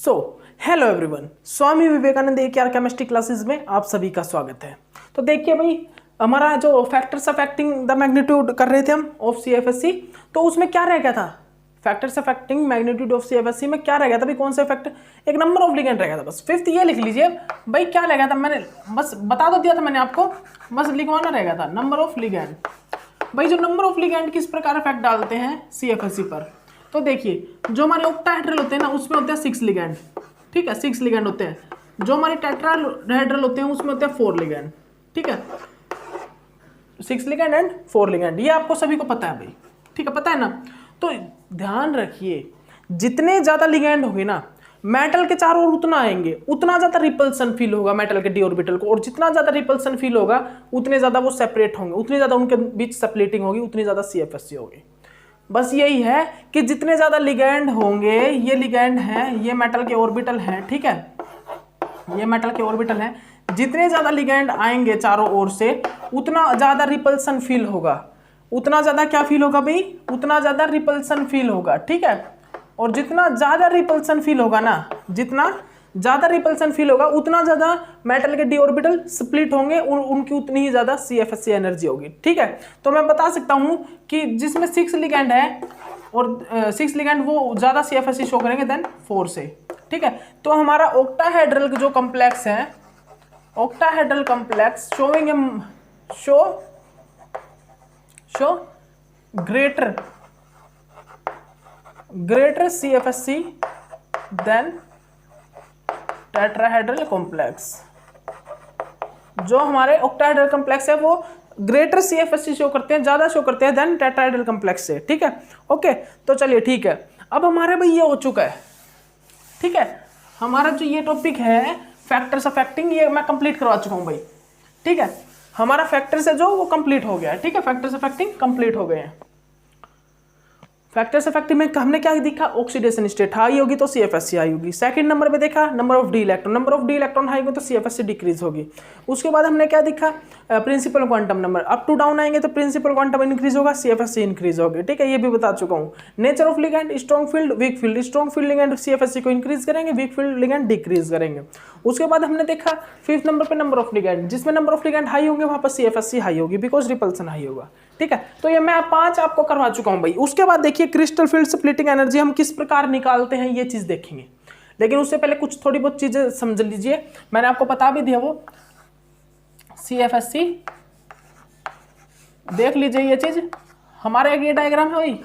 So hello everyone, Swami Vivekananda AKR chemistry classes में आप सभी का स्वागत है। तो देखिए भाई, हमारा जो फैक्टर्स अफेक्टिंग द मैग्नीट्यूड कर रहे थे हम ऑफ CFSE, तो उसमें क्या रह गया था? Factors affecting magnitude of CFSE में क्या रह गया था भाई? कौन सा फैक्टर? एक नंबर ऑफ लिगेंड रह गया था बस। फिफ्थ ये लिख लीजिए भाई, क्या रह गया था? मैंने बस बता तो दिया था मैंने आपको, बस लिखवाना रह गया था नंबर ऑफ लिगेंड। भाई जो नंबर ऑफ लिगेंड किस प्रकार इफेक्ट डालते हैं CFSE पर, तो देखिए जो हमारे ऑक्टाहेड्रल होते हैं ना, उसमें होते हैं 6 लिगेंड, ठीक है, 6 लिगेंड होते हैं। जो हमारे टेट्राहेड्रल होते हैं उसमें होते हैं 4 लिगेंड, ठीक है, 6 लिगेंड एंड 4 लिगेंड, ये आपको सभी को पता है भाई, ठीक है, पता है ना। तो ध्यान रखिए, जितने ज्यादा लिगेंड होंगे ना मेटल के चारों ओर उतना आएंगे, उतना ज्यादा रिपल्सन फील होगा मेटल के डी ऑर्बिटल को, और जितना ज्यादा रिपल्सन फील होगा उतने ज्यादा वो सेपरेट होंगे, उतनी ज्यादा उनके बीच सेपरेटिंग होगी, उतनी ज्यादा CFSE होगी। बस यही है कि जितने ज्यादा लिगेंड होंगे, ये लिगेंड हैं, ये मेटल के ऑर्बिटल हैं, ठीक है, ये मेटल के ऑर्बिटल हैं, जितने ज्यादा लिगेंड आएंगे चारों ओर से उतना ज्यादा रिपल्सन फील होगा, उतना ज्यादा क्या फील होगा भाई? उतना ज्यादा रिपल्सन फील होगा, ठीक है। और जितना ज्यादा रिपल्सन फील होगा ना, जितना ज्यादा रिपल्सन फील होगा उतना ज्यादा मेटल के डी ऑर्बिटल स्प्लिट होंगे, उनकी उतनी ही ज्यादा CFSE एनर्जी होगी, ठीक है। तो मैं बता सकता हूं कि जिसमें 6 लिगेंड है और 6 लिगेंड वो ज्यादा CFSE शो करेंगे देन 4 से, ठीक है। तो हमारा ऑक्टाहेड्रल जो कॉम्प्लेक्स है, octahedral complex showing show greater CFSE than tetrahedral complex. जो हमारे ऑक्टाहेड्रल कॉम्प्लेक्स है वो ग्रेटर CFSE शो करते हैं, ज्यादा शो करते हैं देन टेट्राहेड्रल कॉम्प्लेक्स से, ठीक है, ओके। तो चलिए ठीक है, अब हमारे भाई ये हो चुका है, ठीक है, हमारा जो ये टॉपिक है फैक्टर्स अफेक्टिंग, ये मैं कंप्लीट करवा चुका हूं भाई, ठीक है। हमारा फैक्टर्स है जो वो कंप्लीट हो गया है, ठीक है, फैक्टर्स अफेक्टिंग कंप्लीट हो गए हैं। फैक्टर्स अफेक्टिंग में हमने क्या देखा? ऑक्सीडेशन स्टेट हाई होगी तो CFSE हाई होगी। सेकंड नंबर पे देखा number of D electron, number of D electron high होगी तो CFSE डिक्रीज होगी। उसके बाद हमने क्या देखा? Principal quantum number up to down आएंगे तो प्रिंसिपल क्वांटम इंक्रीज होगा, CFSE इंक्रीज होगी, ठीक है, ये भी बता चुका हूँ। Nature of ligand, strong field, weak field, strong field ligand CFSE को इंक्रीज करेंगे, वीक फील्ड लिगेंड डिक्रीज करेंगे। उसके बाद हमने देखा फिफ्थ नंबर पे नंबर ऑफ लिगेंड, जिसमें नंबर ऑफ लिगेंड हाई होंगे वहां पर CFSE हाई होगी बिकॉज रिपल्सन हाई होगा, ठीक है। तो ये मैं 5 आपको करवा चुका हूं भाई। उसके बाद देखिए क्रिस्टल फील्ड स्प्लिटिंग एनर्जी हम किस प्रकार निकालते हैं, ये चीज देखेंगे, लेकिन उससे पहले कुछ थोड़ी बहुत चीजें समझ लीजिए, मैंने आपको बता भी दिया वो CFSE देख लीजिए। ये चीज हमारे ये डायग्राम है भाई,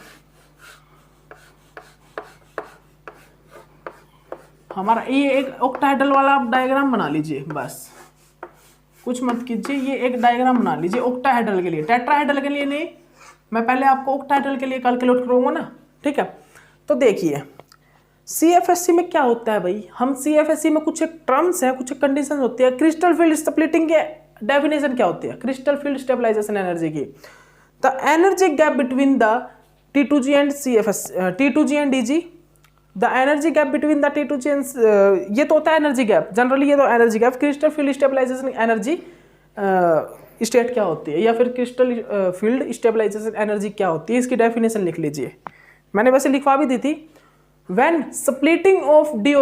हमारा ये एक ऑक्टाहेड्रल वाला आप डायग्राम बना लीजिए, बस कुछ मत कीजिए, ये एक डायग्राम बना लीजिए ऑक्टाहेड्रल के लिए, टेट्राहेड्रल के लिए नहीं, मैं पहले आपको ऑक्टाहेड्रल के लिए कैलकुलेट करूंगा ना, ठीक है। तो देखिए CFSE में क्या होता है भाई, हम CFSE में कुछ एक टर्म्स है, कुछ एक कंडीशन होती है। क्रिस्टल फील्ड स्प्लिटिंग के डेफिनेशन क्या होती है? क्रिस्टल फील्ड स्टेबलाइजेशन एनर्जी की, the energy gap between the T2G and T2G and DG, the energy gap between the T2G and, ये तो होता है एनर्जी गैप जनरली, ये तो energy gap. Crystal field stabilization energy state क्या होती है, या फिर क्रिस्टल फील्ड स्टेबलाइजेशन एनर्जी क्या होती है, इसकी डेफिनेशन लिख लीजिए, मैंने वैसे लिखवा भी दी थी। when splitting of d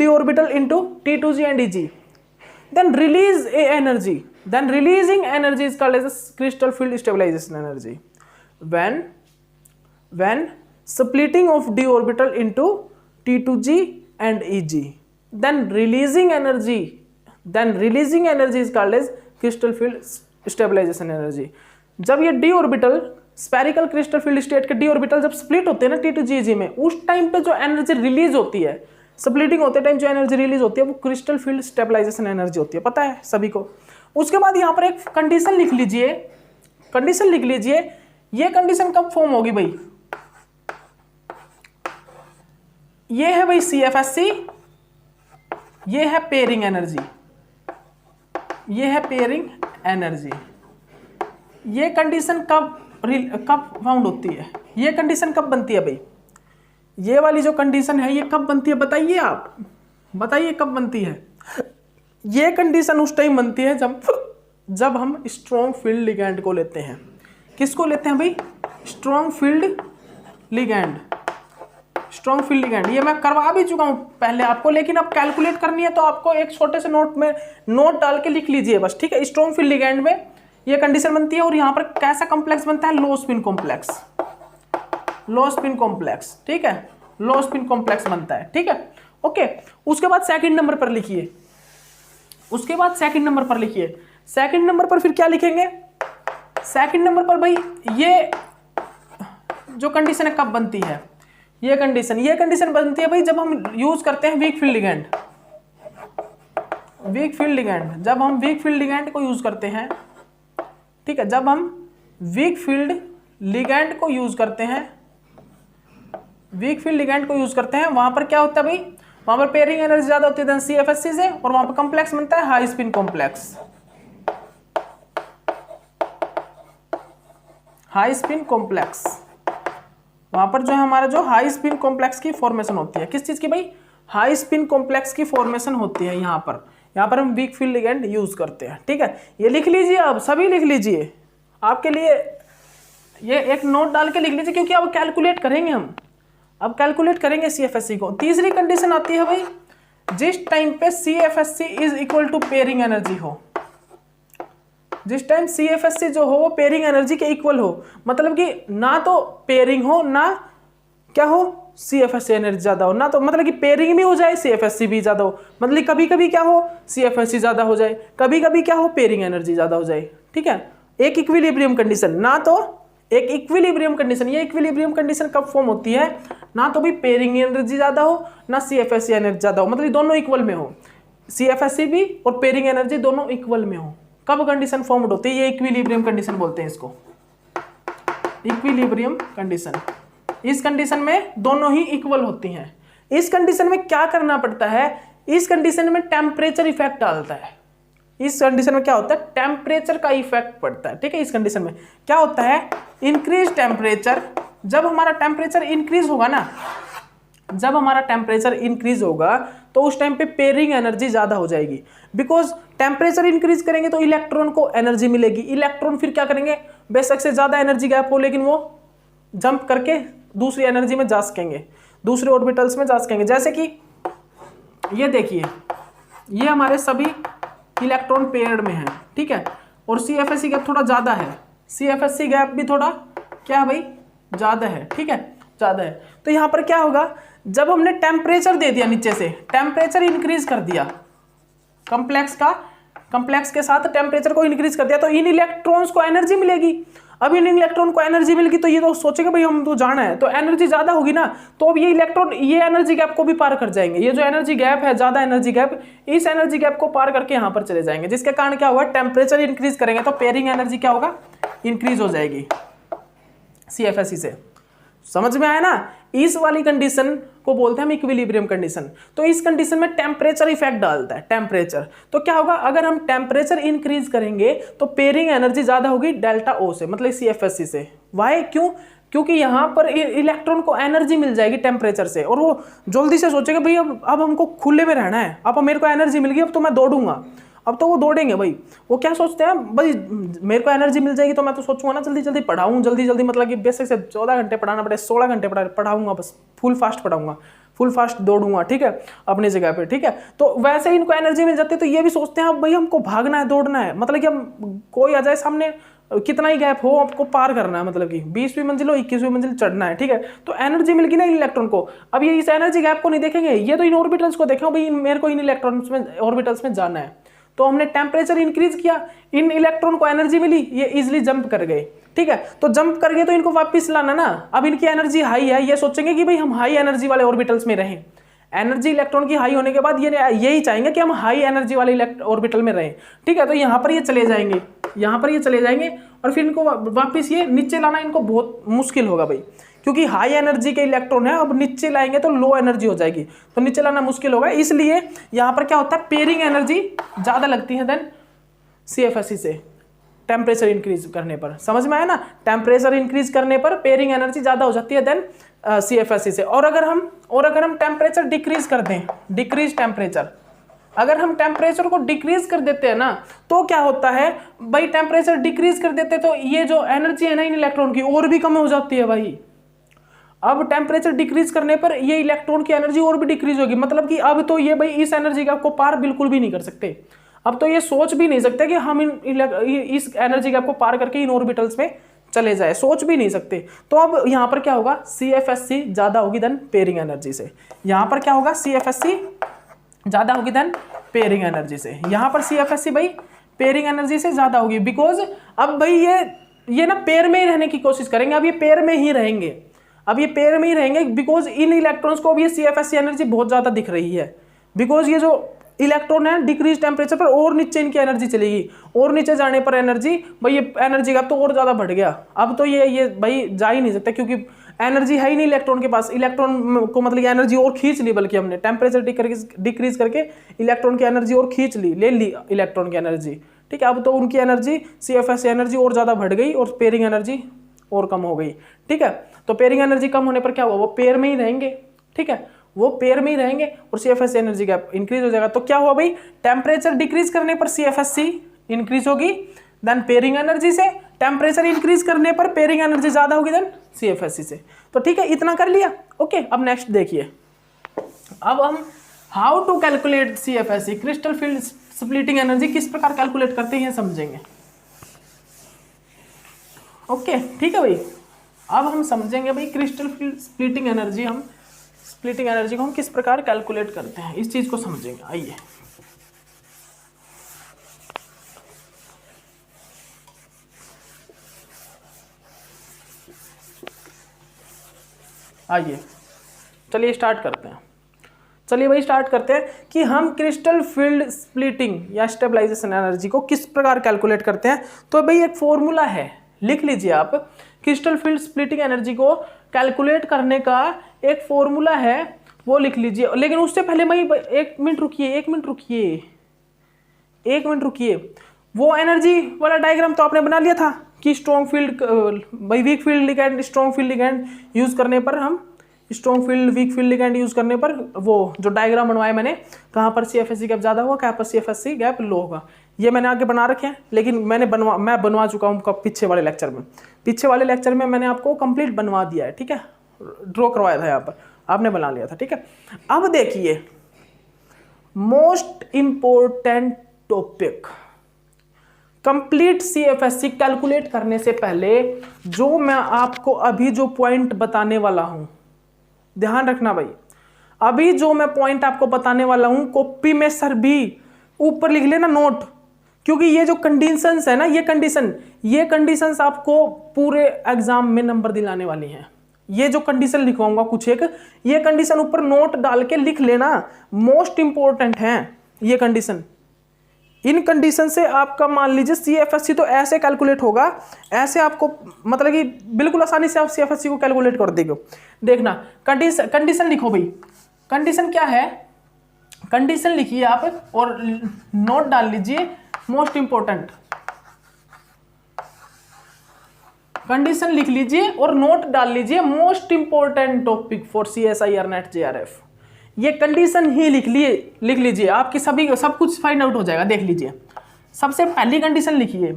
orbital into T2G and DG, then releasing energy is called as a crystal field stabilization energy. When splitting of d orbital into T2G and EG, then releasing energy is called as crystal field stabilization energy. जब ये d orbital spherical crystal field state के D orbital जब split होते हैं ना T2G में, उस time पे जो एनर्जी रिलीज होती है, स्प्लिटिंग होते टाइम जो एनर्जी रिलीज होती है वो क्रिस्टल फील्ड स्टेबलाइजेशन एनर्जी होती है, पता है सभी को। उसके बाद यहाँ पर एक कंडीशन लिख लीजिए, ये कंडीशन कब फॉर्म होगी भाई? ये है भाई CFSE, ये है पेयरिंग एनर्जी, ये कंडीशन कब फाउंड होती है, ये कंडीशन कब बनती है भाई? ये वाली जो कंडीशन है ये कब बनती है बताइए, आप बताइए कब बनती है? ये कंडीशन उस टाइम बनती है जब हम स्ट्रॉन्ग फील्ड लिगेंड को लेते हैं। किसको लेते हैं भाई? Strong field ligand. Strong field ligand, ये मैं करवा भी चुका हूं पहले आपको, लेकिन अब कैलकुलेट करनी है तो आपको एक छोटे से नोट में नोट डाल के लिख लीजिए बस, ठीक है। स्ट्रॉन्ग फील्ड लिगेंड में ये कंडीशन बनती है और यहाँ पर कैसा कॉम्प्लेक्स बनता है, लो स्पिन कॉम्प्लेक्स, लो स्पिन कॉम्प्लेक्स, ठीक है, लो स्पिन कॉम्प्लेक्स बनता है, ठीक है, ओके। उसके बाद सेकंड नंबर पर लिखिए, उसके बाद सेकंड नंबर पर लिखिए, सेकंड नंबर पर फिर क्या लिखेंगे, सेकंड नंबर पर भाई ये जो कंडीशन है कब बनती है, ये कंडीशन बनती है भाई जब हम यूज करते हैं week field ligand, week field ligand, जब हम वीक फील्ड लिगेंड को यूज करते हैं, ठीक है, जब हम वीक फील्ड लिगेंड को यूज करते हैं, वीक फील्ड लिगेंड को यूज करते हैं, वहां पर क्या होता है भाई, वहां पर पेयरिंग एनर्जी ज्यादा होती है CFSC से, और वहां पर कॉम्प्लेक्स बनता है high spin complex, high spin complex, वहां पर जो है हमारा जो हाई स्पिन कॉम्प्लेक्स की फॉर्मेशन होती है, किस चीज की भाई, हाई स्पिन कॉम्प्लेक्स की फॉर्मेशन होती है यहाँ पर हम वीक फील्ड लिगेंड यूज करते हैं, ठीक है। ये लिख लीजिए, अब सभी लिख लीजिए, आपके लिए ये एक नोट डाल के लिख लीजिए, क्योंकि अब कैलकुलेट करेंगे हम, अब कैलकुलेट करेंगे CFSC को। तीसरी कंडीशन आती है भाई, जिस टाइम पे CFSC is equal to pairing energy हो, जिस टाइम CFSC जो हो वो पेयरिंग एनर्जी के इक्वल हो, मतलब कि ना तो पेयरिंग हो ना क्या हो CFSC एनर्जी ज्यादा हो, ना तो मतलब कि पेयरिंग भी हो जाए CFSC भी ज्यादा हो, मतलब कभी कभी क्या हो CFSC ज्यादा हो जाए, कभी कभी क्या हो पेयरिंग एनर्जी ज्यादा हो जाए, ठीक है। एक इक्विलिब्रियम कंडीशन, ना तो एक इक्विलिब्रियम कंडीशन, ये इक्विलिब्रियम कंडीशन कब फॉर्म होती है, ना तो भी पेयरिंग एनर्जी ज्यादा हो ना CFSC एनर्जी ज्यादा हो, मतलब दोनों इक्वल में हो, CFSC भी और पेयरिंग एनर्जी दोनों इक्वल में हो, कब कंडीशन फॉर्म होती है, ये इक्विलिब्रियम कंडीशन बोलते हैं इसको, इक्विलिब्रियम कंडीशन। इस कंडीशन में दोनों ही इक्वल होती हैं। इस कंडीशन में क्या करना पड़ता है, इस कंडीशन में टेम्परेचर इफेक्ट डालता है, इस कंडीशन में क्या होता है, टेम्परेचर का इफेक्ट पड़ता है, ठीक है। इस कंडीशन में क्या होता है, इंक्रीज टेम्परेचर, जब हमारा टेम्परेचर इंक्रीज होगा ना, जब हमारा टेम्परेचर इंक्रीज होगा तो उस टाइम पे पेयरिंग एनर्जी ज्यादा हो जाएगी, बिकॉज टेम्परेचर इंक्रीज करेंगे तो इलेक्ट्रॉन को एनर्जी मिलेगी, इलेक्ट्रॉन फिर क्या करेंगे, बेशक से ज्यादा एनर्जी गैप हो लेकिन वो जंप करके दूसरी एनर्जी में जा सकेंगे, दूसरे ऑर्बिटल्स में जा सकेंगे। जैसे कि ये देखिए, ये हमारे सभी इलेक्ट्रॉन पेयर्ड में है, ठीक है, और CFSC गैप थोड़ा ज्यादा है, CFSC गैप भी थोड़ा क्या है भाई, ज्यादा है, ठीक है, ज्यादा है। तो यहां पर क्या होगा, जब हमने टेम्परेचर दे दिया नीचे से, टेम्परेचर इंक्रीज कर दिया, कॉम्प्लेक्स के साथ टेम्परेचर को इंक्रीज कर दिया, तो इन इलेक्ट्रॉन्स को एनर्जी मिलेगी। अब इन इलेक्ट्रॉन को एनर्जी मिलेगी तो ये तो सोचेगा भाई हम तो जाना है, तो एनर्जी ज्यादा होगी ना, तो अब ये इलेक्ट्रॉन ये एनर्जी गैप को भी पार कर जाएंगे, ये जो एनर्जी गैप है ज्यादा एनर्जी गैप, इस एनर्जी गैप को पार करके यहां पर चले जाएंगे, जिसके कारण क्या होगा, टेम्परेचर इंक्रीज करेंगे तो पेयरिंग एनर्जी क्या होगा, इंक्रीज हो जाएगी CFSC से। समझ में आया ना, इस वाली कंडीशन को बोलते हैं हम इक्विलिब्रियम कंडीशन। तो इस कंडीशन में टेम्परेचर इफेक्ट डालता है, टेम्परेचर, तो क्या होगा, अगर हम टेम्परेचर इंक्रीज करेंगे तो पेयरिंग एनर्जी ज्यादा होगी डेल्टा O से, मतलब CFSC से। वाई, क्यों, क्योंकि यहां पर इलेक्ट्रॉन को एनर्जी मिल जाएगी टेम्परेचर से, और वो जल्दी से सोचेगा भाई अब हमको खुले में रहना है, अब मेरे को एनर्जी मिल गई, अब तो मैं दौड़ूंगा, अब तो वो दौड़ेंगे भाई। वो क्या सोचते हैं भाई, मेरे को एनर्जी मिल जाएगी तो मैं तो सोचूंगा ना जल्दी जल्दी पढ़ाऊँ, जल्दी जल्दी, मतलब कि बेसिक से 14 घंटे पढ़ाना पड़े, 16 घंटे पढ़ाऊंगा, बस फुल फास्ट पढ़ाऊंगा, फुल फास्ट दौड़ूंगा, ठीक है, अपनी जगह पे, ठीक है। तो वैसे ही इनको एनर्जी मिल जाती है, तो ये भी सोचते हैं अब भाई हमको भागना है, दौड़ना है, मतलब कि हम कोई आ जाए सामने, कितना ही गैप हो आपको पार करना है, मतलब कि 20वीं मंजिल हो 21वीं मंजिल चढ़ना है, ठीक है। तो एनर्जी मिल गई ना इलेक्ट्रॉन को, अब ये इस एनर्जी गैप को नहीं देखेंगे, ये तो इन ऑर्बिटल्स को देखेंगे भाई मेरे को इन इलेक्ट्रॉन्स में ऑर्बिटल्स में जाना है, तो हमने टेम्परेचर इंक्रीज किया, इन इलेक्ट्रॉन को एनर्जी मिली, ये इजिली जंप कर गए, ठीक है। तो जंप कर गए तो इनको वापस लाना ना, अब इनकी एनर्जी हाई है, ये सोचेंगे कि भाई हम हाई एनर्जी वाले ऑर्बिटल्स में रहें, एनर्जी इलेक्ट्रॉन की हाई होने के बाद ये यही चाहेंगे कि हम हाई एनर्जी वाले ऑर्बिटल में रहें, ठीक है। तो यहाँ पर ये चले जाएंगे, यहाँ पर ये चले जाएंगे, और फिर इनको वापस ये नीचे लाना इनको बहुत मुश्किल होगा भाई, क्योंकि हाई एनर्जी के इलेक्ट्रॉन है, अब नीचे लाएंगे तो लो एनर्जी हो जाएगी, तो नीचे लाना मुश्किल होगा, इसलिए यहाँ पर क्या होता है, पेयरिंग एनर्जी ज़्यादा लगती है देन CFSC से, टेम्परेचर इंक्रीज करने पर। समझ में आया ना, टेम्परेचर इंक्रीज करने पर पेयरिंग एनर्जी ज़्यादा हो जाती है देन CFSC से। और अगर हम टेम्परेचर डिक्रीज कर दें, डिक्रीज टेम्परेचर, अगर हम टेम्परेचर को डिक्रीज कर देते हैं ना, तो क्या होता है भाई, टेम्परेचर डिक्रीज कर देते तो ये जो एनर्जी है ना इन इलेक्ट्रॉन की और भी कम हो जाती है भाई, अब टेम्परेचर डिक्रीज करने पर ये इलेक्ट्रॉन की एनर्जी और भी डिक्रीज होगी, मतलब कि अब तो ये भाई इस एनर्जी का आपको पार बिल्कुल भी नहीं कर सकते। अब तो ये सोच भी नहीं सकते कि हम इस एनर्जी गैप को पार करके इन ऑर्बिटल्स में चले जाए, सोच भी नहीं सकते। तो अब यहाँ पर क्या होगा, CFSC ज्यादा होगी देन पेयरिंग एनर्जी से। यहाँ पर क्या होगा, CFSC ज्यादा होगी देन पेयरिंग एनर्जी से। यहाँ पर CFSC भाई पेयरिंग एनर्जी से ज्यादा होगी, बिकॉज अब भाई ये ना पेयर में ही रहने की कोशिश करेंगे। अब ये पेयर में ही रहेंगे, अब ये पेयर में ही रहेंगे, बिकॉज इन इलेक्ट्रॉन्स को अब ये CFSC एनर्जी बहुत ज्यादा दिख रही है। बिकॉज ये जो इलेक्ट्रॉन है डिक्रीज टेम्परेचर पर और नीचे इनकी एनर्जी चलेगी, और नीचे जाने पर एनर्जी भाई ये एनर्जी का तो और ज्यादा बढ़ गया। अब तो ये भाई जा ही नहीं सकता, क्योंकि एनर्जी है ही नहीं इलेक्ट्रॉन के पास। इलेक्ट्रॉन को मतलब एनर्जी और खींच ली, बल्कि हमने टेम्परेचर डिक्रीज करके इलेक्ट्रॉन की एनर्जी और खींच ली, ले ली इलेक्ट्रॉन की एनर्जी। ठीक है, अब तो उनकी एनर्जी CFSC एनर्जी और ज्यादा बढ़ गई और पेयरिंग एनर्जी और कम हो गई। ठीक है, तो पेयरिंग एनर्जी कम होने पर क्या हुआ, वो पेयर में ही रहेंगे। ठीक है, वो पेयर में ही रहेंगे और CFSC एनर्जी गैप इंक्रीज हो जाएगा। तो क्या हुआ भाई, टेम्परेचर डिक्रीज करने पर CFSC इंक्रीज होगी देन पेयरिंग एनर्जी से, टेम्परेचर इंक्रीज करने पर पेयरिंग एनर्जी ज्यादा होगी देन CFSC से। तो ठीक है, इतना कर लिया। ओके, अब नेक्स्ट देखिए, अब हम how to calculate CFSC crystal field splitting energy किस प्रकार कैलकुलेट करते हैं समझेंगे। ओके ठीक है भाई, अब हम समझेंगे भाई क्रिस्टल फील्ड स्प्लिटिंग एनर्जी को हम किस प्रकार कैलकुलेट करते हैं, इस चीज को समझेंगे। आइए, चलिए स्टार्ट करते हैं। चलिए भाई स्टार्ट करते हैं कि हम क्रिस्टल फील्ड स्प्लिटिंग या स्टेबलाइजेशन एनर्जी को किस प्रकार कैलकुलेट करते हैं। तो भाई एक फॉर्मूला है, लिख लीजिए आप। क्रिस्टल फील्ड स्प्लिटिंग एनर्जी को कैलकुलेट करने का एक फॉर्मूला है, वो लिख लीजिए। लेकिन उससे पहले भाई एक मिनट रुकिए। वो एनर्जी वाला डायग्राम तो आपने बना लिया था कि स्ट्रॉन्ग फील्ड भाई week field ligand strong field ligand use करने पर हम strong field weak field ligand use करने पर वो जो डायग्राम बनवाया मैंने, कहाँ पर CFSC गैप ज्यादा होगा, कहाँ पर CFSC गैप लो होगा, ये मैंने आगे बना रखे हैं। लेकिन मैं बनवा चुका हूँ पीछे वाले लेक्चर में मैंने आपको कंप्लीट बनवा दिया है। ठीक है, ड्रॉ करवाया था यहाँ पर, आपने बना लिया था। ठीक है, अब देखिए most important topic, complete CFSC calculate करने से पहले जो मैं आपको अभी जो पॉइंट बताने वाला हूं, ध्यान रखना भाई। अभी जो मैं पॉइंट आपको बताने वाला हूं, कॉपी में सर भी ऊपर लिख लेना नोट, क्योंकि ये जो कंडीशंस है ना, ये कंडीशंस आपको पूरे एग्जाम में नंबर दिलाने वाली हैं। ये जो कंडीशन लिखवाऊंगा कुछ एक, ये कंडीशन ऊपर नोट डाल के लिख लेना, मोस्ट इंपोर्टेंट है ये कंडीशन। इन कंडीशन से आपका मान लीजिए CFSC तो ऐसे कैलकुलेट होगा, ऐसे आपको मतलब कि बिल्कुल आसानी से आप CFSC को कैलकुलेट कर देंगे। देखना, कंडीशन लिखो भाई। कंडीशन क्या है, कंडीशन लिखिए आप और नोट डाल लीजिए मोस्ट इंपोर्टेंट। कंडीशन लिख लीजिए और नोट डाल लीजिए most important topic for CSIR NET JRF। ये कंडीशन ही लिख लीजिए, आपकी सब कुछ फाइंड आउट हो जाएगा। देख लीजिए, सबसे पहली कंडीशन लिखिए,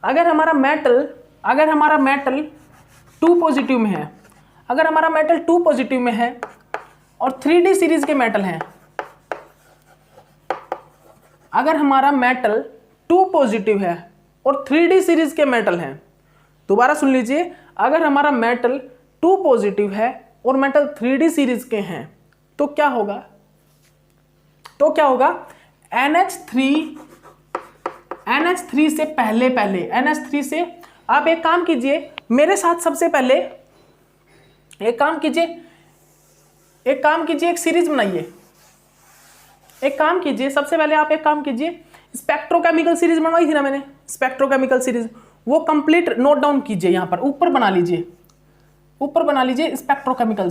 अगर हमारा मेटल 2 पॉजिटिव में है, अगर हमारा मेटल 2 पॉजिटिव में है और 3D सीरीज के मेटल हैं, अगर हमारा मेटल 2 पॉजिटिव है और 3D सीरीज के मेटल हैं, दोबारा सुन लीजिए, अगर हमारा मेटल 2 पॉजिटिव है और मेटल 3D सीरीज के हैं, तो क्या होगा, NH3 से पहले NH3 से आप एक काम कीजिए मेरे साथ, सबसे पहले एक काम कीजिए, एक सीरीज बनाइए। सबसे पहले आप एक काम कीजिए, स्पेक्ट्रोकेमिकल सीरीज बनवाई थी ना मैंने, स्पेक्ट्रोकेमिकल सीरीज, वो कंप्लीट नोट डाउन कीजिए। यहां पर ऊपर बना लीजिए स्पेक्ट्रोकेमिकल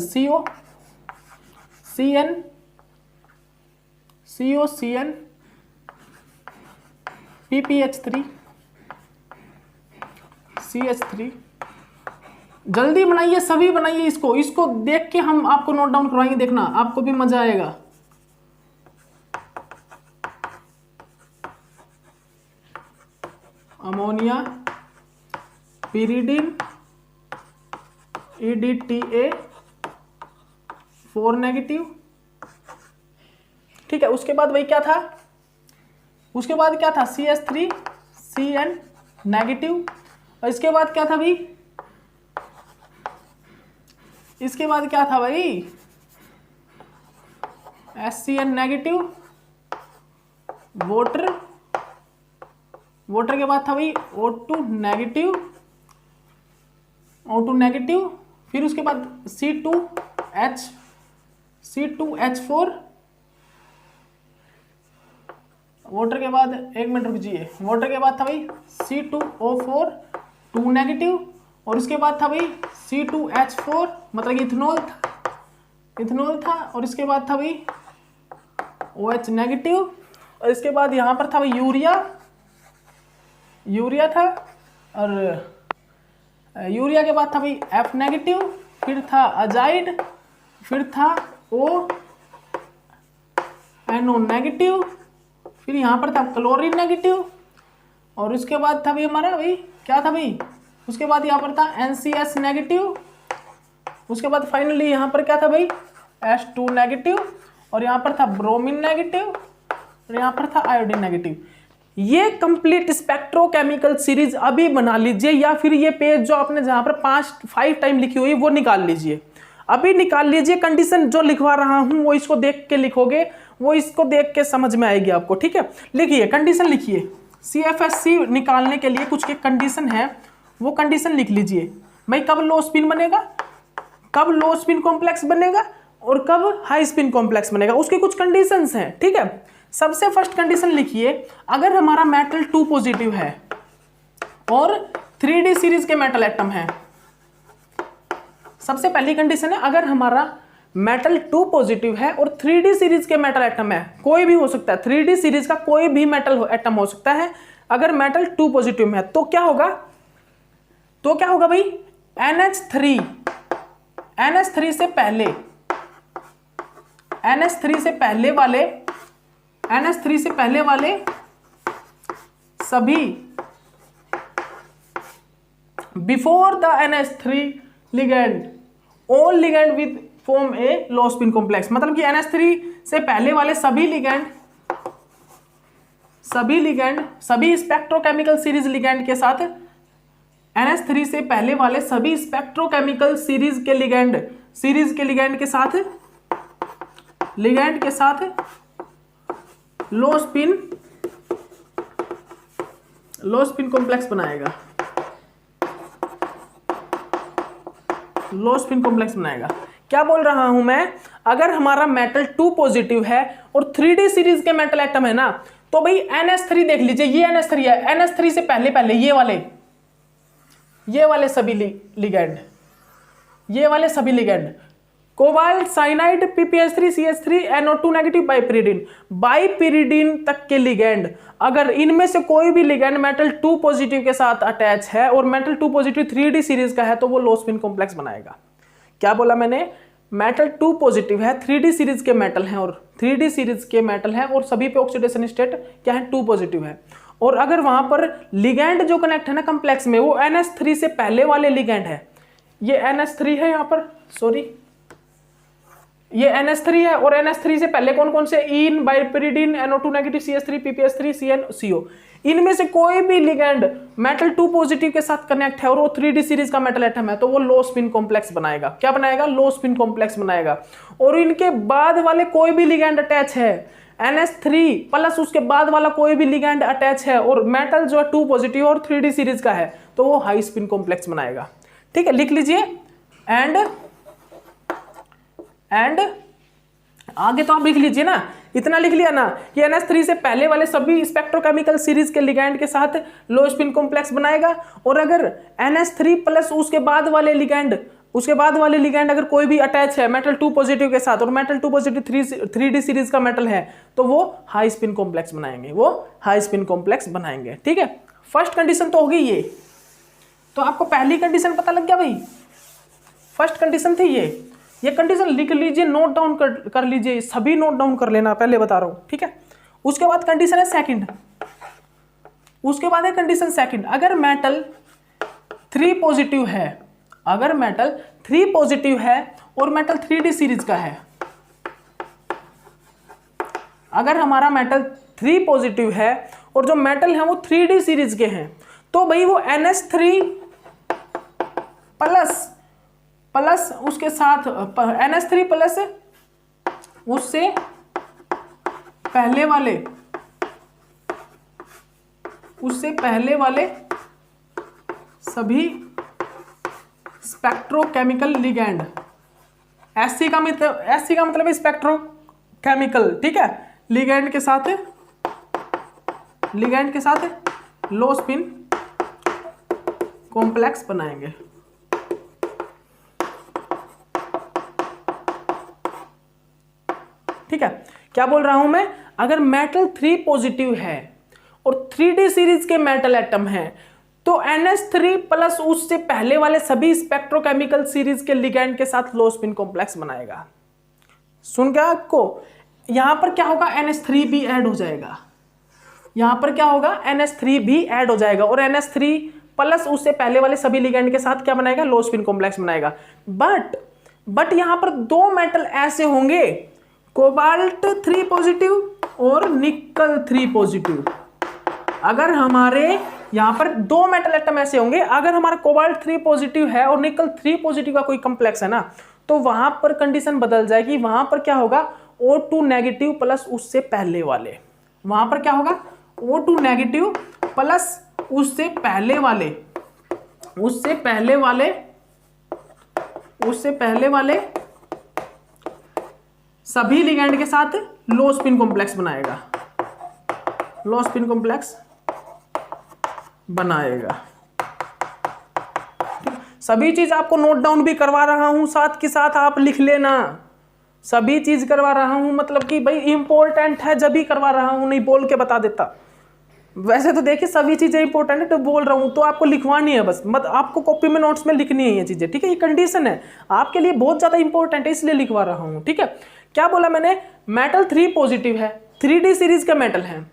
COCN PPH3 CH3, जल्दी बनाइए, सभी बनाइए। इसको देख के हम आपको नोट डाउन करवाएंगे, देखना आपको भी मजा आएगा। Ammonia, pyridine, EDTA 4 negative. ठीक है, उसके बाद वही क्या था, उसके बाद क्या था CH3 CN नेगेटिव। और इसके बाद क्या था भाई, इसके बाद क्या था भाई SCN नेगेटिव वाटर, वाटर के बाद था भाई O2 नेगेटिव, O2 नेगेटिव। फिर उसके बाद C2H4, वाटर के बाद, एक मिनट रुकिए, वाटर के बाद था भाई C2O4 2 नेगेटिव। और उसके बाद था भाई C2H4 मतलब इथेनॉल था। और इसके बाद था भाई OH नेगेटिव। और इसके बाद यहाँ पर था भाई यूरिया था। और यूरिया के बाद था भाई F नेगेटिव, फिर था अजाइड, फिर था NO नेगेटिव, फिर यहाँ पर था क्लोरीन नेगेटिव। और उसके बाद था भाई हमारा भाई क्या था भाई, उसके बाद यहाँ पर था NCS नेगेटिव। उसके बाद फाइनली यहाँ पर क्या था भाई H2 नेगेटिव। और यहाँ पर था ब्रोमीन नेगेटिव, और यहाँ पर था आयोडीन नेगेटिव। ये कंप्लीट स्पेक्ट्रोकेमिकल सीरीज अभी बना लीजिए, या फिर ये पेज जो आपने जहाँ पर 5 टाइम लिखी हुई वो निकाल लीजिए, अभी निकाल लीजिए। कंडीशन जो लिखवा रहा हूँ वो इसको देख के लिखोगे, वो इसको देख के समझ में आएगी आपको। ठीक है, लिखिए, कंडीशन लिखिए। CFSC निकालने के लिए कुछ कंडीशन है, वो कंडीशन लिख लीजिए भाई। कब लो स्पिन बनेगा, कब लो स्पिन कॉम्प्लेक्स बनेगा, और कब हाई स्पिन कॉम्प्लेक्स बनेगा, उसके कुछ कंडीशंस हैं। ठीक है, सबसे फर्स्ट कंडीशन लिखिए, अगर हमारा मेटल 2 पॉजिटिव है और 3D सीरीज के मेटल एटम है। सबसे पहली कंडीशन है, अगर हमारा मेटल 2 पॉजिटिव है और 3D सीरीज के मेटल एटम है, कोई भी हो सकता है, 3D सीरीज का कोई भी मेटल एटम हो सकता है। अगर मेटल 2 पॉजिटिव में है तो क्या होगा, भाई NH3 से पहले, NH3 से पहले वाले सभी, before the NH3 ligand, all ligand with form A low spin complex. मतलब कि NH3 से पहले वाले सभी स्पेक्ट्रोकेमिकल सीरीज लिगेंड के साथ, NH3 से पहले वाले सभी स्पेक्ट्रोकेमिकल सीरीज के लिगेंड के साथ लो स्पिन कॉम्प्लेक्स बनाएगा, लो स्पिन कॉम्प्लेक्स बनाएगा। क्या बोल रहा हूं मैं, अगर हमारा मेटल 2 पॉजिटिव है और 3D सीरीज के मेटल एटम है ना, तो भाई NH3 देख लीजिए, ये NH3 है, NH3 से पहले ये वाले सभी ligand, cobalt, cyanide, PPH3, CH3, NO2 negative, bipyridine तक के लिगेंड, अगर इनमें से कोई भी लिगेंड मेटल 2 पॉजिटिव के साथ अटैच है और मेटल 2 पॉजिटिव 3D सीरीज का है, तो वो लो स्पिन कॉम्प्लेक्स बनाएगा। क्या बोला मैंने, मेटल 2 पॉजिटिव है, 3D सीरीज के मेटल हैं, और सभी पे ऑक्सीडेशन स्टेट क्या है, 2 पॉजिटिव है। और अगर वहां पर लिगेंड जो कनेक्ट है ना कॉम्प्लेक्स में, वो NH3 से पहले वाले लिगेंड है, ये NH3 है, यहाँ पर सॉरी ये NH3 है, और NH3 से पहले कौन कौन से, इन, बाइपिरिडीन, NO2 negative, CH3, PPH3, CN, CO, इनमें से कोई भी लिगेंड मेटल 2 पॉजिटिव के साथ कनेक्ट है और वो 3D सीरीज का मेटल एटम है, तो वो लो स्पिन कॉम्प्लेक्स बनाएगा। क्या बनाएगा, लो स्पिन कॉम्प्लेक्स बनाएगा। और इनके बाद वाले कोई भी लिगेंड अटैच है, NH3 प्लस उसके बाद वाला कोई भी लिगेंड अटैच है और मेटल जो है 2 पॉजिटिव और 3D सीरीज का है, तो वो हाई स्पिन कॉम्प्लेक्स बनाएगा। ठीक है, लिख लीजिए। एंड आगे तो आप लिख लीजिए ना, इतना लिख लिया ना कि NH3 से पहले वाले सभी स्पेक्ट्रोकेमिकल सीरीज के लिगेंड के साथ लो स्पिन कॉम्प्लेक्स बनाएगा। और अगर NH3 प्लस उसके बाद वाले लिगेंड अगर कोई भी अटैच है मेटल 2 पॉजिटिव के साथ और मेटल 2 पॉजिटिव 3D सीरीज का मेटल है, तो वो हाई स्पिन कॉम्प्लेक्स बनाएंगे। ठीक है, फर्स्ट कंडीशन तो होगी ये। तो आपको पहली कंडीशन पता लग गया भाई, फर्स्ट कंडीशन थी ये कंडीशन लिख लीजिए, नोट डाउन कर लीजिए, सभी नोट डाउन कर लेना, पहले बता रहा हूं। ठीक है, उसके बाद कंडीशन है सेकंड, अगर मेटल 3 पॉजिटिव है, और मेटल 3D सीरीज का है, अगर हमारा मेटल 3 पॉजिटिव है और जो मेटल है वो 3D सीरीज के हैं, तो भाई वो NH3 प्लस उसके साथ NH3 प्लस उससे पहले वाले सभी स्पेक्ट्रोकेमिकल लिगैंड, Sc का मतलब स्पेक्ट्रोकेमिकल, ठीक है, लिगैंड के साथ लो स्पिन कॉम्प्लेक्स बनाएंगे। ठीक है, क्या बोल रहा हूं मैं, अगर मेटल 3 पॉजिटिव है और 3D सीरीज के मेटल एटम है तो NH3 प्लस उससे पहले वाले सभी स्पेक्ट्रोकेमिकल सीरीज के लिगैंड के साथ लो स्पिन कॉम्प्लेक्स बनाएगा। सुन गया आपको, यहां पर क्या होगा, NH3 भी ऐड हो जाएगा, यहां पर क्या होगा, NH3 भी ऐड हो जाएगा और NH3 प्लस उससे पहले वाले सभी लिगैंड के साथ क्या बनाएगा, लो स्पिन कॉम्प्लेक्स बनाएगा। बट यहां पर 2 मेटल ऐसे होंगे, कोबाल्ट 3 पॉजिटिव और निकल 3 पॉजिटिव। अगर हमारे यहां पर 2 मेटल एटम ऐसे होंगे, अगर हमारा कोबाल्ट 3 पॉजिटिव है और निकल 3 पॉजिटिव का कोई कॉम्प्लेक्स है ना, तो वहां पर कंडीशन बदल जाएगी, वहां पर क्या होगा, O2 नेगेटिव प्लस उससे पहले वाले, वहां पर क्या होगा, O2 नेगेटिव प्लस उससे पहले वाले सभी लिगैंड के साथ लो स्पिन कॉम्प्लेक्स बनाएगा। सभी चीज आपको नोट डाउन भी करवा रहा हूं, साथ के साथ आप लिख लेना, सभी चीज करवा रहा हूं, मतलब कि भाई इंपॉर्टेंट है जब भी करवा रहा हूं, नहीं बोल के बता देता। वैसे तो देखिए सभी चीजें इंपॉर्टेंट है तो बोल रहा हूं, तो आपको लिखवानी है बस, मत आपको कॉपी में नोट्स में लिखनी है ये चीजें, ठीक है, ये कंडीशन है आपके लिए बहुत ज्यादा इंपॉर्टेंट है इसलिए लिखवा रहा हूं। ठीक है, क्या बोला मैंने, मेटल 3 पॉजिटिव है, 3D सीरीज का मेटल है,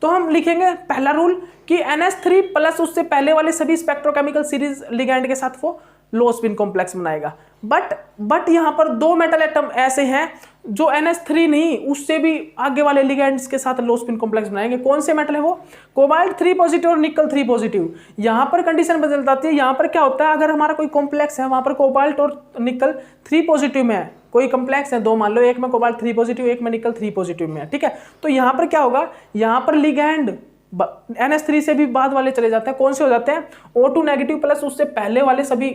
तो हम लिखेंगे पहला रूल कि NH3 प्लस उससे पहले वाले सभी स्पेक्ट्रोकेमिकल सीरीज लिगैंड के साथ वो लो स्पिन कॉम्प्लेक्स बनाएगा। बट यहां पर 2 मेटल एटम ऐसे हैं जो NH3 नहीं उससे भी आगे वाले लिगैंड्स के साथ लो स्पिन कॉम्प्लेक्स बनाएंगे। कौन से मेटल है वो, कोबाल्ट 3 पॉजिटिव और निकल 3 पॉजिटिव। यहां पर कंडीशन बदल जाती है, यहां पर क्या होता है, अगर हमारा कोई कॉम्प्लेक्स है वहां पर कोबाल्ट और निकल 3 पॉजिटिव में है, कोई कॉम्प्लेक्स है 2 मान लो, एक में कोबाल्ट 3 पॉजिटिव एक में निकल 3 पॉजिटिव में है, ठीक है, तो यहां पर क्या होगा, यहां पर लिगैंड NH3 से भी बाद वाले चले जाते हैं, कौन से हो जाते हैं, O2 नेगेटिव प्लस उससे पहले वाले सभी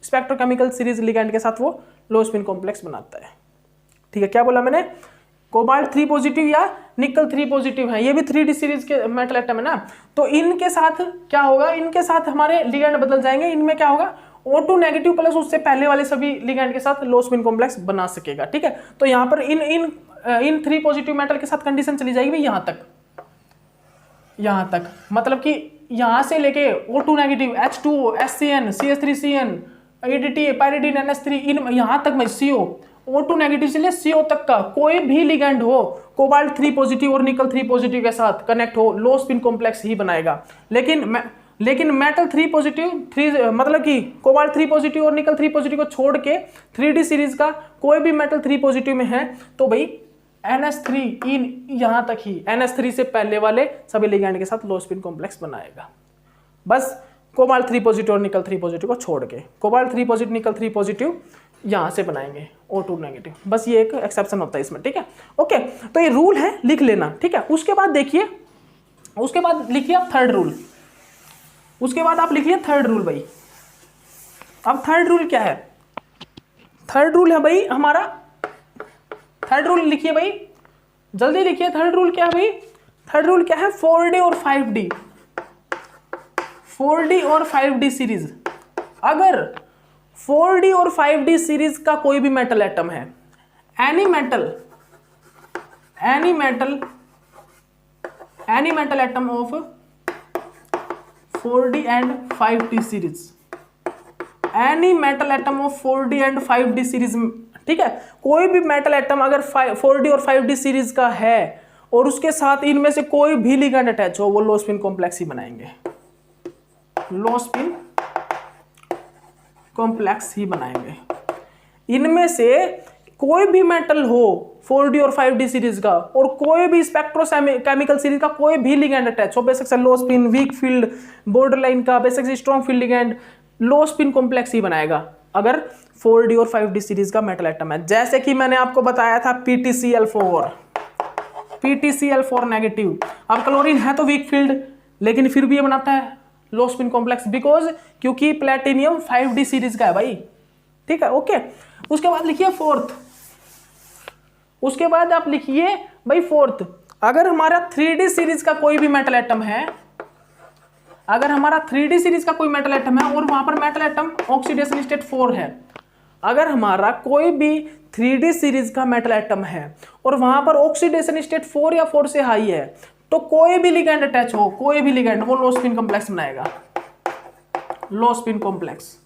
स्पेक्ट्रोकेमिकल सीरीज लिगैंड के साथ वो लो स्पिन कॉम्प्लेक्स बनाता है। ठीक है, क्या बोला मैंने, कोबाल्ट 3 पॉजिटिव या निकल 3 पॉजिटिव है, ये भी 3D सीरीज के मेटल एटम है ना, तो इनके साथ क्या होगा, इनके साथ हमारे लिगैंड बदल जाएंगे, इनमें क्या होगा, O2 नेगेटिव प्लस उससे पहले वाले सभी लिगैंड के साथ लो स्पिन कॉम्प्लेक्स बना सकेगा। ठीक है, तो यहां पर इन 3 पॉजिटिव मेटल के साथ कंडीशन चली जाएगी भाई यहां तक, मतलब कि यहां से लेके O2 negative H2O SCN CH3CN ADT pyridine NH3 इन यहां तक में CO O2 नेगेटिव से ले CO तक का कोई भी लिगैंड हो कोबाल्ट 3 पॉजिटिव और निकल 3 पॉजिटिव के साथ कनेक्ट हो, लो स्पिन कॉम्प्लेक्स ही बनाएगा। लेकिन मेटल 3 पॉजिटिव मतलब कि कोबाल्ट 3 पॉजिटिव और निकल 3 पॉजिटिव को छोड़ के 3D सीरीज का कोई भी मेटल 3 पॉजिटिव में है तो भाई NH3 इन यहां तक ही NH3 से पहले वाले सभी लिगैंड के साथ लो स्पिन कॉम्प्लेक्स बनाएगा, बस कोबाल्ट 3 पॉजिटिव और निकल 3 पॉजिटिव को छोड़ के। कोबाल्ट 3 पॉजिटिव निकल 3 पॉजिटिव यहां से बनाएंगे O2 नेगेटिव, बस ये एक एक्सेप्शन होता है इसमें। ठीक है, ओके, तो ये रूल है, लिख लेना। ठीक है, उसके बाद देखिए, उसके बाद लिखिए आप थर्ड रूल, उसके बाद आप लिखिए थर्ड रूल भाई। अब थर्ड रूल क्या है, थर्ड रूल है भाई हमारा, थर्ड रूल लिखिए भाई, जल्दी लिखिए, थर्ड रूल क्या है भाई, थर्ड रूल क्या है, 4D और 5D, 4D और 5D सीरीज। अगर 4D और 5D सीरीज का कोई भी मेटल एटम है, any metal atom of 4D and 5D series, any metal atom of 4D and 5D series. ठीक है, कोई भी मेटल एटम अगर 4D और 5D सीरीज का है और उसके साथ इनमें से कोई भी लिगैंड अटैच हो, वो लो स्पिन कॉम्प्लेक्स ही बनाएंगे, लो स्पिन कॉम्प्लेक्स ही बनाएंगे। इनमें से कोई भी मेटल हो 4D और 5D सीरीज का और कोई भी स्पेक्ट्रोकेमिकल सीरीज का कोई भी लिगेंड अटैच हो, बेसिक से low spin, weak field, borderline का, बेसिक से strong field ligand, low spin complex ही बनाएगा अगर 4D और 5D सीरीज का मेटल एटम है। जैसे कि मैंने आपको बताया था PTCl4 नेगेटिव। अब क्लोरीन है तो वीक फील्ड, लेकिन फिर भी ये बनाता है लो स्पिन कॉम्प्लेक्स, बिकॉज क्योंकि प्लेटिनियम 5D सीरीज का है भाई, ठीक है, ओके। उसके बाद लिखिए फोर्थ, उसके बाद आप लिखिए भाई फोर्थ, अगर हमारा 3D सीरीज का कोई भी मेटल एटम है, अगर हमारा 3D सीरीज का कोई मेटल एटम है और वहां पर मेटल एटम ऑक्सीडेशन स्टेट 4 है, अगर हमारा कोई भी 3D सीरीज का मेटल एटम है और वहां पर ऑक्सीडेशन स्टेट 4 या 4 से हाई है, तो कोई भी लिगेंड अटैच हो, कोई भी लिगेंड, वो लो स्पिन कॉम्प्लेक्स बनाएगा, लो स्पिन कॉम्प्लेक्स।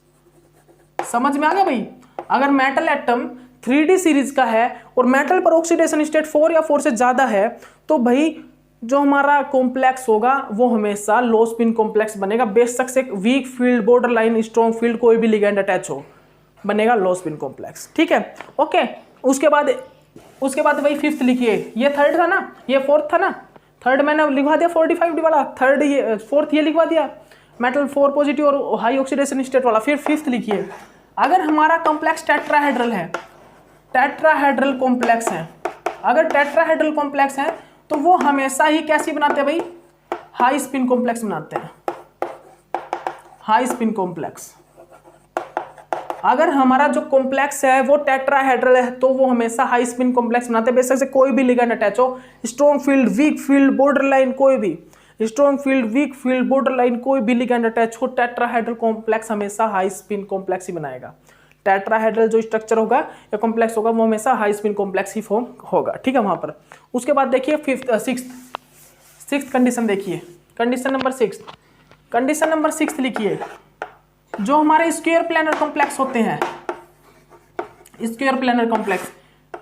समझ में आ गया भाई? अगर मेटल एटम 3D सीरीज का है और मेटल पर ऑक्सीडेशन स्टेट 4 या 4 से ज्यादा है, तो भाई जो हमारा कॉम्प्लेक्स होगा वो हमेशा लो स्पिन कॉम्प्लेक्स बनेगा, बेशक से weak field, border line, strong field, कोई भी लिगेंड अटैच हो, बनेगा लो स्पिन कॉम्प्लेक्स, ठीक है, ओके। उसके बाद भाई फिफ्थ लिखिए, ये थर्ड था ना, ये फोर्थ था ना, थर्ड मैंने लिखवा दिया 45D वाला, थर्ड ये, फोर्थ ये लिखवा दिया मेटल 4 पॉजिटिव और हाई ऑक्सीडेशन स्टेट वाला। फिर फिफ्थ लिखिए, अगर हमारा कॉम्प्लेक्स टेट्राहेड्रल है, टेट्राहेड्रल कॉम्प्लेक्स है, अगर टेट्राहेड्रल कॉम्प्लेक्स है तो वो हमेशा ही कैसी बनाते हैं भाई? हाई स्पिन कॉम्प्लेक्स बनाते हैं, हाई स्पिन कॉम्प्लेक्स। अगर हमारा जो कॉम्प्लेक्स है वो टेट्राहेड्रल है तो वो हमेशा हाई स्पिन कॉम्प्लेक्स बनाते हैं, बेशक से कोई भी लिगेंड अटैच हो, strong field, weak field, border line, कोई भी strong field, weak field, border line, कोई भी लिगेंड अटैच हो, टेट्राहेड्रल कॉम्प्लेक्स हमेशा हाई स्पिन कॉम्प्लेक्स ही बनाएगा। टेट्राहेड्रल जो स्ट्रक्चर होगा या कॉम्प्लेक्स होगा वो हमेशा हाई स्पिन कॉम्प्लेक्स ही फॉर्म होगा, ठीक है वहां पर। उसके बाद देखिए सिक्स्थ कंडीशन देखिए, कंडीशन नंबर 6, कंडीशन नंबर 6 लिखिए, जो हमारे स्क्वायर प्लैनर कॉम्प्लेक्स होते हैं, स्क्वायर प्लैनर कॉम्प्लेक्स,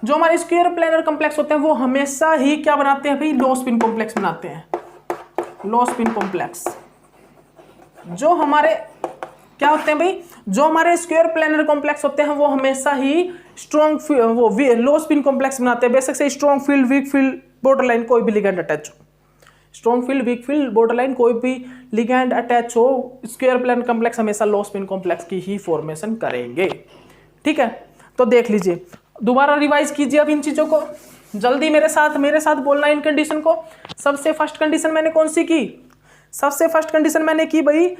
जो हमारे स्क्वायर प्लैनर कॉम्प्लेक्स होते हैं वो हमेशा ही क्या बनाते हैं भाई? लो स्पिन कॉम्प्लेक्स बनाते हैं, लो स्पिन कॉम्प्लेक्स। जो हमारे क्या होते हैं भाई? जो हमारे स्क्वायर प्लैनर कॉम्प्लेक्स होते हैं वो हमेशा ही स्ट्रॉन्ग वो लो स्पिन कॉम्प्लेक्स बनाते हैं, बेशक से strong field, weak field, border line, कोई भी लिगेंड अटैच हो, strong field, weak field, border line, कोई भी लिगेंड अटैच हो, स्क्वायर प्लैनर कॉम्प्लेक्स हमेशा लो स्पिन कॉम्प्लेक्स की ही फॉर्मेशन करेंगे, ठीक है। तो देख लीजिए, दोबारा रिवाइज कीजिए अब इन चीजों को, जल्दी मेरे साथ बोलना इन कंडीशन को। सबसे फर्स्ट कंडीशन मैंने कौन सी की? सबसे फर्स्ट कंडीशन मैंने की भाई,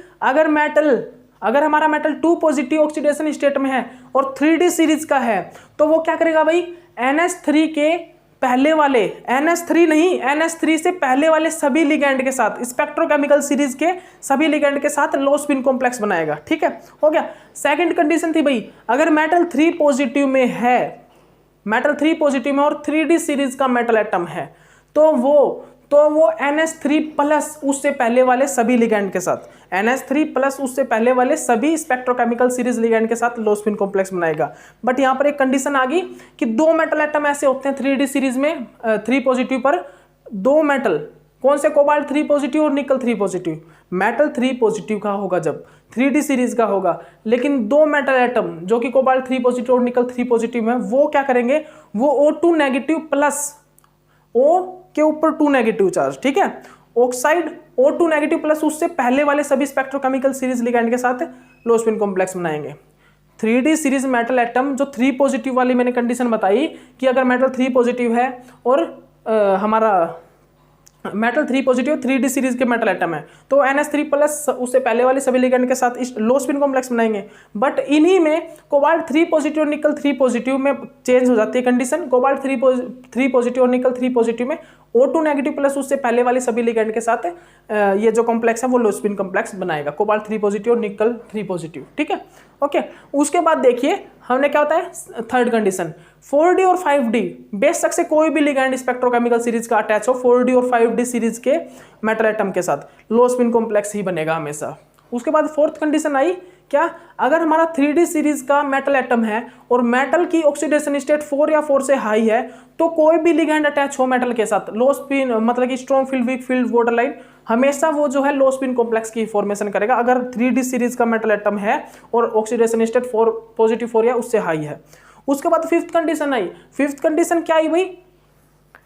अगर हमारा मेटल 2 पॉजिटिव ऑक्सीडेशन स्टेट में है और 3D सीरीज का है तो वो क्या करेगा भाई? NH3 के पहले वाले, NH3 नहीं, NH3 से पहले वाले सभी लिगेंड के साथ, स्पेक्ट्रोकेमिकल सीरीज के सभी लिगेंड के साथ लो स्पिन कॉम्प्लेक्स बनाएगा, ठीक है, हो गया। सेकंड कंडीशन थी भाई, अगर मेटल 3 पॉजिटिव में है, मेटल 3 पॉजिटिव में और 3D सीरीज का मेटल एटम है, तो वो NH3 प्लस उससे पहले वाले सभी लिगेंड के साथ, NH3 प्लस उससे पहले वाले सभी स्पेक्ट्रोकेमिकल सीरीज लिगेंड के साथ लो स्पिन कॉम्प्लेक्स बनाएगा। बट यहाँ पर एक कंडीशन आ गई कि 2 मेटल एटम ऐसे होते हैं 3D सीरीज में 3 पॉजिटिव पर, 2 मेटल, कौन से? कोबाल्ट 3 पॉजिटिव और निकल 3 पॉजिटिव। मेटल 3 पॉजिटिव का होगा जब 3D सीरीज का होगा, लेकिन 2 मेटल एटम जो कि कोबाल्ट 3 पॉजिटिव और निकल 3 पॉजिटिव में, वो क्या करेंगे? वो O2 नेगेटिव प्लस O के ऊपर 2 नेगेटिव चार्ज, ठीक है, ऑक्साइड O2 नेगेटिव प्लस उससे पहले वाले सभी स्पेक्ट्रोकेमिकल सीरीज लिगेंड के साथ लो स्पिन कॉम्प्लेक्स बनाएंगे। 3D सीरीज मेटल एटम जो 3 पॉजिटिव वाली मैंने कंडीशन बताई कि अगर मेटल 3 पॉजिटिव है और हमारा मेटल 3 पॉजिटिव 3D सीरीज के मेटल एटम है, तो NH3 प्लस उससे पहले वाले सभी लिगेंड के साथ इस लो स्पिन कॉम्प्लेक्स बनाएंगे। बट इन्हीं में कोबाल्ट 3 पॉजिटिव और निकल 3 पॉजिटिव में चेंज हो जाती है कंडीशन। कोबाल्ट 3 पॉजिटिव और निकल 3 पॉजिटिव में O2 नेगेटिव प्लस उससे पहले वाले सभी लिगेंड के साथ ये जो कॉम्प्लेक्स है वो लो स्पिन कॉम्प्लेक्स बनाएगा, कोबाल्ट 3 पॉजिटिव और निकल 3 पॉजिटिव, ठीक है, ओके। उसके बाद देखिए हमने क्या होता है थर्ड कंडीशन, 4D और 5D, बेशक से कोई भी लिगेंड स्पेक्ट्रोकेमिकल सीरीज का अटैच हो 4D और 5D सीरीज के मेटल एटम के साथ, लो स्पिन कॉम्प्लेक्स ही बनेगा हमेशा। उसके बाद फोर्थ कंडीशन आई क्या? अगर हमारा 3D सीरीज का मेटल एटम है और मेटल की ऑक्सीडेशन स्टेट 4 या 4 से हाई है, तो कोई भी लिगेंड अटैच हो मेटल के साथ, लो स्पिन मतलब कि strong field, weak field, border line, हमेशा वो जो है लो स्पिन कॉम्प्लेक्स की फॉर्मेशन करेगा अगर 3D सीरीज का मेटल एटम है और ऑक्सीडेशन स्टेट 4 पॉजिटिव 4 या उससे हाई है। उसके बाद फिफ्थ कंडीशन आई। फिफ्थ कंडीशन क्या आई भाई?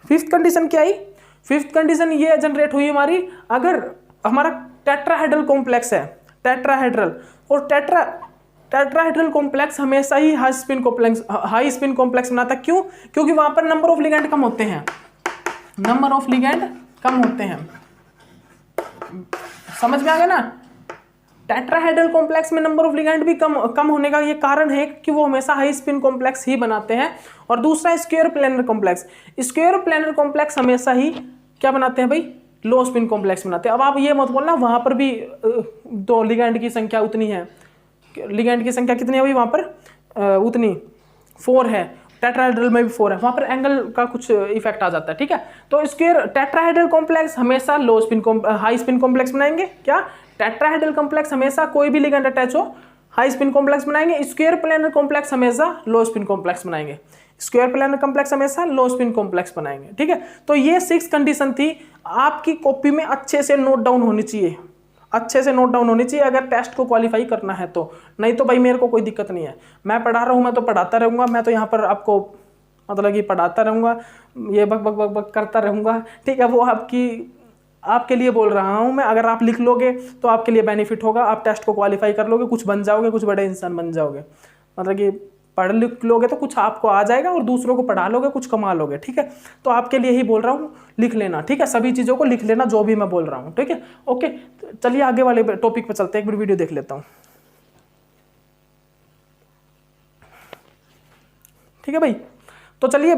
फिफ्थ कंडीशन क्या आई? फिफ्थ कंडीशन ये जनरेट हुई हमारी, अगर हमारा टेट्राहेड्रल कॉम्प्लेक्स है, टेट्राहेड्रल, और टेट्राहेड्रल कॉम्प्लेक्स हमेशा ही हाई स्पिन कॉम्प्लेक्स बनाता है। क्यों? क्योंकि वहां पर नंबर ऑफ लिगेंड कम होते हैं, नंबर ऑफ लिगेंड कम होते हैं। समझ में आ गया ना? टेट्राहेड्रल कॉम्प्लेक्स में नंबर ऑफ लिगेंड भी कम होने का ये कारण है कि वो हमेशा हाई स्पिन कॉम्प्लेक्स ही बनाते हैं। और दूसरा square planar complex, square planar complex हमेशा ही क्या बनाते हैं भाई? लो स्पिन कॉम्प्लेक्स बनाते हैं। अब आप ये मत बोलना वहां पर भी तो लिगेंड की संख्या उतनी है, लिगेंड की संख्या कितनी है भाई वहां पर? उतनी 4 है, टेट्राहेड्रल में भी 4 है, वहां पर एंगल का कुछ इफेक्ट आ जाता है, ठीक है। तो स्क्वायर टेट्राहेड्रल कॉम्प्लेक्स हमेशा लो स्पिन हाई स्पिन कॉम्प्लेक्स बनाएंगे। क्या? टेट्राहेड्रल कॉम्प्लेक्स हमेशा कोई भी लिगेंड अटैच हो हाई स्पिन कॉम्प्लेक्स बनाएंगे। स्क्वायर प्लेनर कॉम्प्लेक्स हमेशा लो स्पिन कॉम्प्लेक्स बनाएंगे। स्क्वायर प्लेनर कॉम्प्लेक्स हमेशा लो स्पिन कॉम्प्लेक्स बनाएंगे, ठीक है। तो ये 6 कंडीशन थी, आपकी कॉपी में अच्छे से नोट डाउन होनी चाहिए, अच्छे से नोट डाउन होनी चाहिए अगर टेस्ट को क्वालिफाई करना है तो। नहीं तो भाई मेरे को कोई दिक्कत नहीं है, मैं पढ़ा रहा हूँ, मैं तो पढ़ाता रहूँगा, मैं तो यहाँ पर आपको मतलब कि पढ़ाता रहूँगा, ये बक बक बक बक करता रहूँगा, ठीक है। वो आपके लिए बोल रहा हूँ मैं। अगर आप लिख लोगे तो आपके लिए बेनिफिट होगा, आप टेस्ट को क्वालिफाई कर लोगे, कुछ बन जाओगे, कुछ बड़े इंसान बन जाओगे। मतलब कि पढ़ लिख लोगे तो कुछ आपको आ जाएगा और दूसरों को पढ़ा लोगे, कुछ कमा लोगे, ठीक है। तो आपके लिए ही बोल रहा हूँ, लिख लेना, ठीक है। सभी चीज़ों को लिख लेना जो भी मैं बोल रहा हूँ, ठीक है। ओके, चलिए आगे वाले टॉपिक पर चलते हैं, एक बार वीडियो देख लेता हूँ, ठीक है भाई। तो चलिए,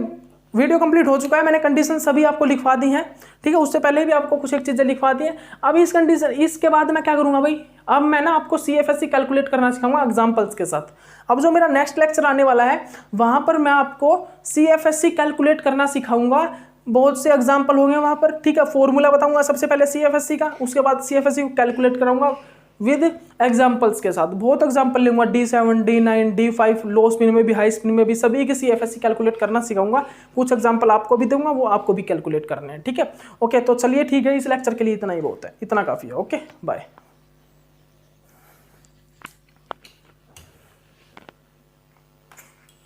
वीडियो कंप्लीट हो चुका है, मैंने कंडीशन सभी आपको लिखवा दी हैं, ठीक है। उससे पहले भी आपको कुछ एक चीज़ें लिखवा दी हैं। अब इस कंडीशन, इसके बाद मैं क्या करूँगा भाई? अब मैं ना आपको CFSC कैलकुलेट करना सिखाऊंगा एग्जाम्पल्स के साथ। अब जो मेरा नेक्स्ट लेक्चर आने वाला है वहाँ पर मैं आपको CFSC कैलकुलेट करना सिखाऊंगा, बहुत से एग्जाम्पल होंगे वहाँ पर, ठीक है। फॉर्मूला बताऊंगा सबसे पहले CFSC का, उसके बाद CFSC को कैलकुलेट कराऊंगा विद एग्जाम्पल्स के साथ। बहुत एग्जाम्पल लूंगा, D7, D9, D5, लो स्पिन में भी हाई स्पिन में भी, सभी की CFSC कैलकुलेट करना सिखाऊंगा। कुछ एग्जाम्पल आपको भी दूंगा, वो आपको भी कैलकुलेट करने हैं, ठीक है। ओके, तो चलिए ठीक है, इस लेक्चर के लिए इतना ही बहुत है, इतना काफ़ी है। Okay, bye.